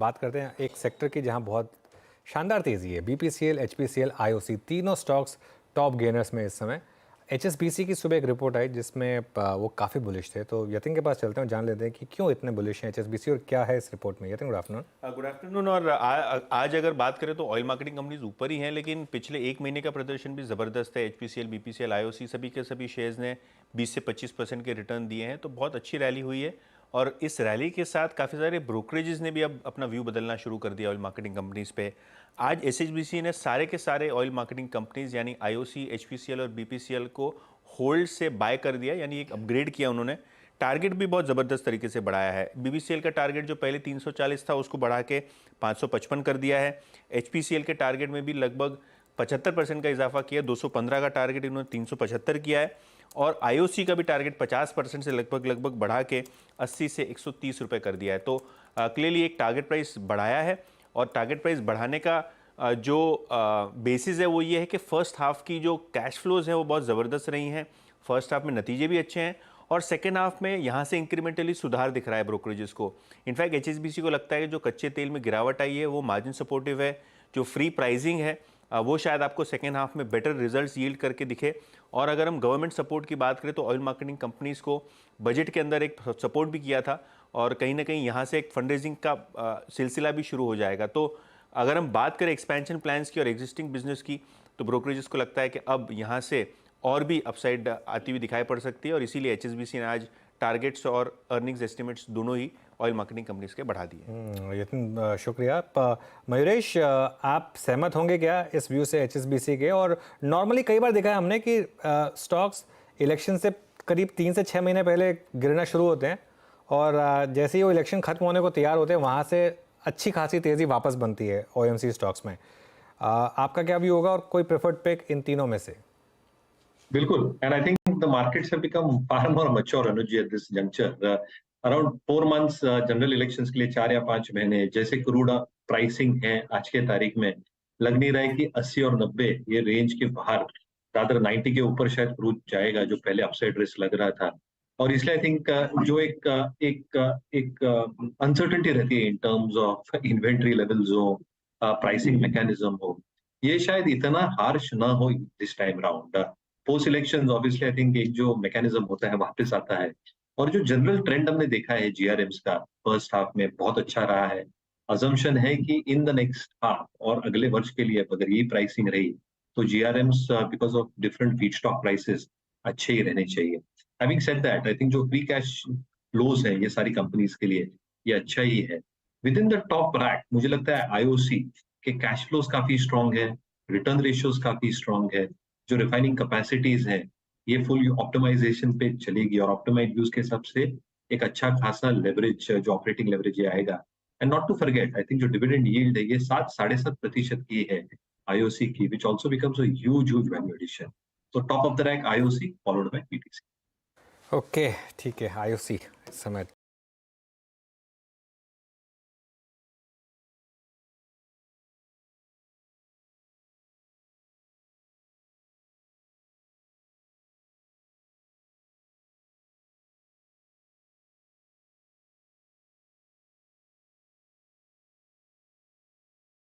बात करते हैं एक सेक्टर की जहां बहुत शानदार तेज़ी है। बीपीसीएल, एचपीसीएल, आईओसी तीनों स्टॉक्स टॉप गेनर्स में इस समय। एचएसबीसी की सुबह एक रिपोर्ट आई जिसमें वो काफ़ी बुलिश थे, तो यतिन के पास चलते हैं और जान लेते हैं कि क्यों इतने बुलिश हैं एचएसबीसी और क्या है इस रिपोर्ट में। Yatin, good afternoon. Good afternoon. और आज अगर बात करें तो ऑयल मार्केटिंग कंपनीज ऊपर ही हैं, लेकिन पिछले एक महीने का प्रदर्शन भी ज़बरदस्त है। एचपीसीएल, बीपीसीएल, आईओसी सभी के सभी शेयर्स ने 20 से 25% के रिटर्न दिए हैं, तो बहुत अच्छी रैली हुई है। और इस रैली के साथ काफ़ी सारे ब्रोकरेजेस ने भी अब अपना व्यू बदलना शुरू कर दिया ऑयल मार्केटिंग कंपनीज पे। आज एचएसबीसी ने सारे के सारे ऑयल मार्केटिंग कंपनीज यानी आईओसी, एचपीसीएल और बीपीसीएल को होल्ड से बाय कर दिया, यानी एक अपग्रेड किया उन्होंने। टारगेट भी बहुत ज़बरदस्त तरीके से बढ़ाया है। बीबीसीएल का टारगेट जो पहले 340 था उसको बढ़ा के 555 कर दिया है। एचपीसीएल के टारगेट में भी लगभग 75% का इजाफा किया, 215 का टारगेट इन्होंने 375 किया है। और आईओसी का भी टारगेट 50% से लगभग बढ़ा के 80 से 130 रुपये कर दिया है। तो क्लियरली एक टारगेट प्राइस बढ़ाया है। और टारगेट प्राइस बढ़ाने का जो बेसिस है वो ये है कि फर्स्ट हाफ की जो कैश फ्लोज हैं वो बहुत ज़बरदस्त रही हैं। फर्स्ट हाफ में नतीजे भी अच्छे हैं और सेकेंड हाफ में यहाँ से इंक्रीमेंटली सुधार दिख रहा है ब्रोकरेजेस को। इनफैक्ट एचएसबीसी को लगता है कि जो कच्चे तेल में गिरावट आई है वो मार्जिन सपोर्टिव है। जो फ्री प्राइसिंग है वो शायद आपको सेकेंड हाफ में बेटर रिजल्ट्स यील्ड करके दिखे। और अगर हम गवर्नमेंट सपोर्ट की बात करें तो ऑयल मार्केटिंग कंपनीज को बजट के अंदर एक सपोर्ट भी किया था और कहीं ना कहीं यहाँ से एक फंड रेजिंग का सिलसिला भी शुरू हो जाएगा। तो अगर हम बात करें एक्सपेंशन प्लान्स की और एग्जिस्टिंग बिजनेस की, तो ब्रोकरेजेस को लगता है कि अब यहाँ से और भी अपसाइड आती हुई दिखाई पड़ सकती है। और इसीलिए एचएसबीसी ने आज टारगेट्स और अर्निंग्स एस्टिमेट्स दोनों ही ऑयल मार्केटिंग कंपनीज के बढ़ा दिए। यतिन, शुक्रिया। मयूरेश, आप सहमत होंगे क्या इस व्यू से एचएसबीसी के? और नॉर्मली कई बार देखा है हमने कि स्टॉक्स इलेक्शन से करीब 3 से 6 महीने पहले गिरना शुरू होते हैं और जैसे ही वो इलेक्शन खत्म होने को तैयार होते हैं वहाँ से अच्छी खासी तेज़ी वापस बनती है ओएमसी स्टॉक्स में। आपका क्या व्यू होगा और कोई प्रेफर्ड पिक इन तीनों में से? Bilkul. And I think the markets have become far more mature, Anuj, at this juncture. Around 4 months general elections के लिए 4 या 5 महीने जैसे क्रूड प्राइसिंग है आज के तारीख में, लग नहीं रहा है कि 80 और 90 ये रेंज के बाहर, रादर 90 के ऊपर शायद क्रूड जाएगा, जो पहले अपसाइड रिस्क लग रहा था। और इसलिए आई थिंक जो एक अनसर्टेनिटी रहती है in terms of inventory levels हो, प्राइसिंग मैकेनिज्म हो, ये शायद इतना हार्श ना हो this time round. Post election obviously I think एक जो मैकेनिज्म होता है वापस आता है। और जो जनरल ट्रेंड हमने देखा है जीआरएम्स का फर्स्ट हाफ में बहुत अच्छा रहा है। अजम्पशन है कि इन द नेक्स्ट हाफ और अगले वर्ष के लिए अगर ये प्राइसिंग रही तो GRMs because of different feedstock prices अच्छे ही रहने चाहिए। Having said that, I think जो फ्री कैश फ्लोज है ये सारी कंपनीज के लिए ये अच्छा ही है। With in the top rack मुझे लगता है आईओसी के कैश फ्लोज काफी स्ट्रांग है, रिटर्न रेशियोज काफी स्ट्रांग है, जो रिफाइनिंग कैपेसिटीज है ये फुल ऑप्टिमाइजेशन पे चलेगी और ऑप्टिमाइज यूज के हिसाब से एक अच्छा खासा लेवरेज, जो ऑपरेटिंग लेवरेज ये आएगा। And not to forget, I think जो डिविडेंड यील्ड है ये 7-7.5% की है आईओसी की, which also becomes a huge value addition. तो top of the rank IOC followed by PTC. Okay, ठीक है। आईओसी इस समय